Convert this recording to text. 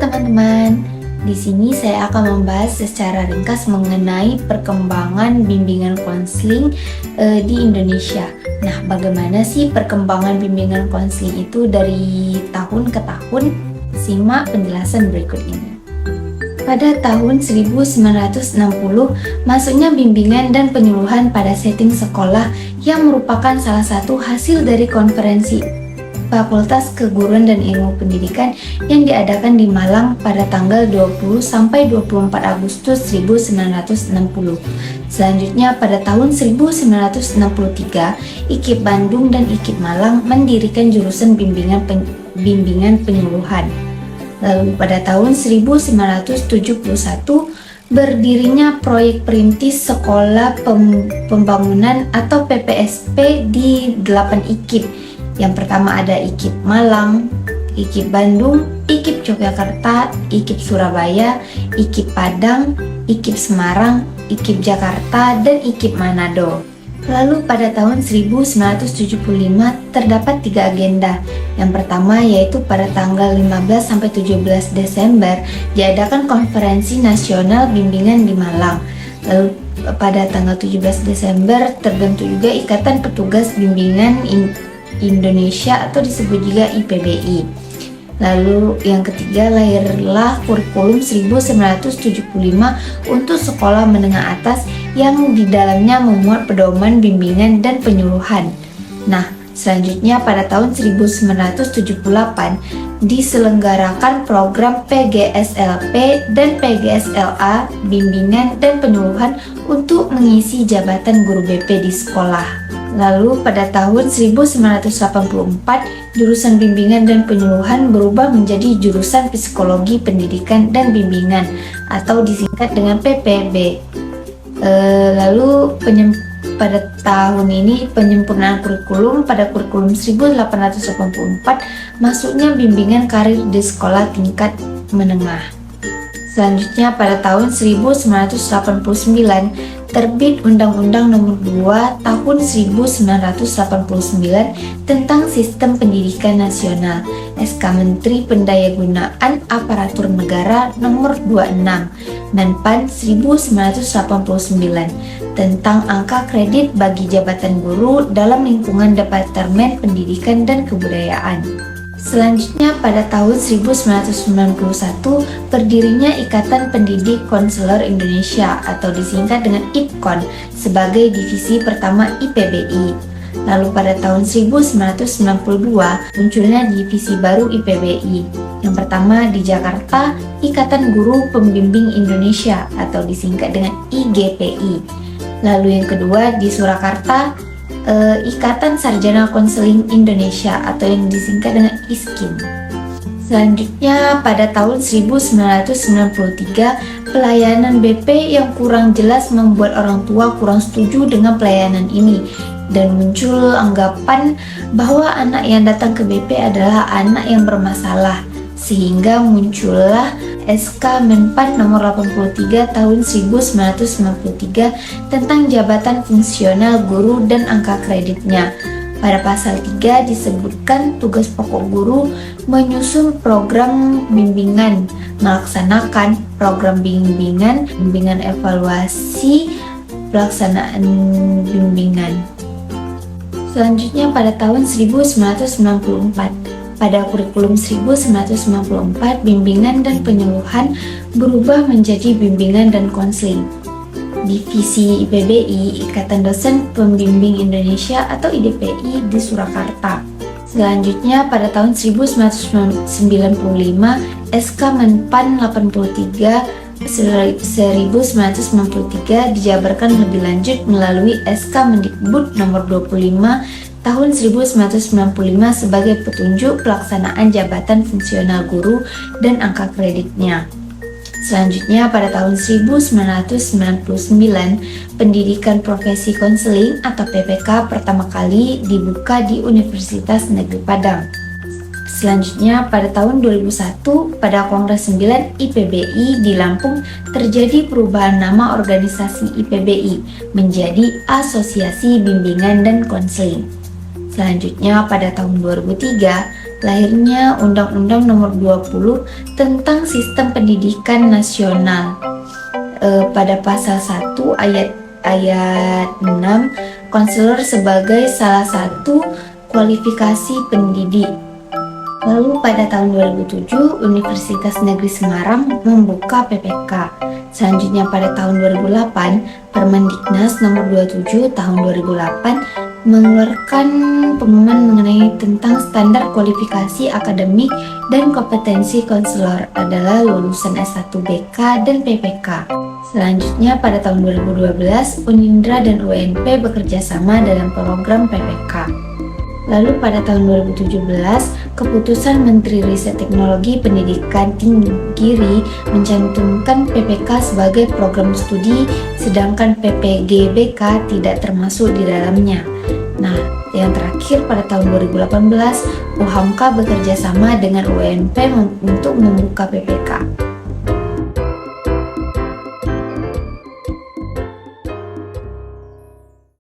teman-teman, di sini saya akan membahas secara ringkas mengenai perkembangan bimbingan konseling di Indonesia. Nah, bagaimana sih perkembangan bimbingan konseling itu dari tahun ke tahun? Simak penjelasan berikut ini. Pada tahun 1960, masuknya bimbingan dan penyuluhan pada setting sekolah yang merupakan salah satu hasil dari konferensi Fakultas Keguruan dan Ilmu Pendidikan yang diadakan di Malang pada tanggal 20 sampai 24 Agustus 1960. Selanjutnya pada tahun 1963, IKIP Bandung dan IKIP Malang mendirikan jurusan bimbingan penyuluhan. Lalu pada tahun 1971 berdirinya proyek perintis Sekolah Pembangunan atau PPSP di 8 IKIP. Yang pertama ada IKIP Malang, IKIP Bandung, IKIP Yogyakarta, IKIP Surabaya, IKIP Padang, IKIP Semarang, IKIP Jakarta, dan IKIP Manado. Lalu pada tahun 1975 terdapat 3 agenda. Yang pertama yaitu pada tanggal 15 sampai 17 Desember diadakan Konferensi Nasional Bimbingan di Malang. Lalu pada tanggal 17 Desember terbentuk juga Ikatan Petugas Bimbingan Indonesia atau disebut juga IPBI. Lalu yang ketiga lahirlah kurikulum 1975 untuk sekolah menengah atas yang di dalamnya memuat pedoman bimbingan dan penyuluhan. Nah, selanjutnya pada tahun 1978 diselenggarakan program PGSLP dan PGSLA bimbingan dan penyuluhan untuk mengisi jabatan guru BP di sekolah. Lalu pada tahun 1984, jurusan bimbingan dan penyuluhan berubah menjadi jurusan Psikologi Pendidikan dan Bimbingan atau disingkat dengan PPB. Pada tahun ini penyempurnaan kurikulum pada kurikulum 1884 masuknya bimbingan karir di sekolah tingkat menengah. Selanjutnya pada tahun 1989 terbit Undang-Undang Nomor 2 Tahun 1989 tentang Sistem Pendidikan Nasional, SK Menteri Pendayagunaan Aparatur Negara Nomor 26, Menpan 1989 tentang angka kredit bagi jabatan guru dalam lingkungan Departemen Pendidikan dan Kebudayaan. Selanjutnya pada tahun 1991 berdirinya Ikatan Pendidik Konselor Indonesia atau disingkat dengan IPKON sebagai divisi pertama IPBI. Lalu pada tahun 1992 munculnya divisi baru IPBI. Yang pertama di Jakarta, Ikatan Guru Pembimbing Indonesia atau disingkat dengan IGPI. Lalu yang kedua di Surakarta, Ikatan Sarjana Konseling Indonesia atau yang disingkat dengan ISKIN. Selanjutnya pada tahun 1993 pelayanan BP yang kurang jelas membuat orang tua kurang setuju dengan pelayanan ini dan muncul anggapan bahwa anak yang datang ke BP adalah anak yang bermasalah, sehingga muncullah SK Menpan nomor 83 tahun 1993 tentang jabatan fungsional guru dan angka kreditnya. Pada pasal 3 disebutkan tugas pokok guru menyusun program bimbingan, melaksanakan program bimbingan evaluasi pelaksanaan bimbingan. Selanjutnya pada tahun 1994 pada kurikulum 1994, bimbingan dan penyuluhan berubah menjadi bimbingan dan konseling. Divisi IPBI, Ikatan Dosen Pembimbing Indonesia atau IDPI di Surakarta. Selanjutnya pada tahun 1995, SK Menpan 83 1993 dijabarkan lebih lanjut melalui SK Mendikbud nomor 25 tahun 1995 sebagai petunjuk pelaksanaan jabatan fungsional guru dan angka kreditnya. Selanjutnya pada tahun 1999 pendidikan profesi konseling atau PPK pertama kali dibuka di Universitas Negeri Padang. Selanjutnya pada tahun 2001 pada Kongres 9 IPBI di Lampung terjadi perubahan nama organisasi IPBI menjadi Asosiasi Bimbingan dan Konseling. Selanjutnya pada tahun 2003 lahirnya Undang-Undang Nomor 20 tentang Sistem Pendidikan Nasional. Pada pasal 1 ayat 6, konselor sebagai salah satu kualifikasi pendidik. Lalu pada tahun 2007, Universitas Negeri Semarang membuka PPK. Selanjutnya pada tahun 2008, Permendiknas Nomor 27 tahun 2008 mengeluarkan pengumuman mengenai tentang standar kualifikasi akademik dan kompetensi konselor adalah lulusan S1 BK dan PPK. Selanjutnya pada tahun 2012, Unindra dan UNP bekerja sama dalam program PPK. Lalu pada tahun 2017, keputusan Menteri Riset Teknologi Pendidikan Tinggi mencantumkan PPK sebagai program studi, sedangkan PPGBK tidak termasuk di dalamnya. Nah, yang terakhir pada tahun 2018, UHAMKA bekerja sama dengan UNP untuk membuka PPK.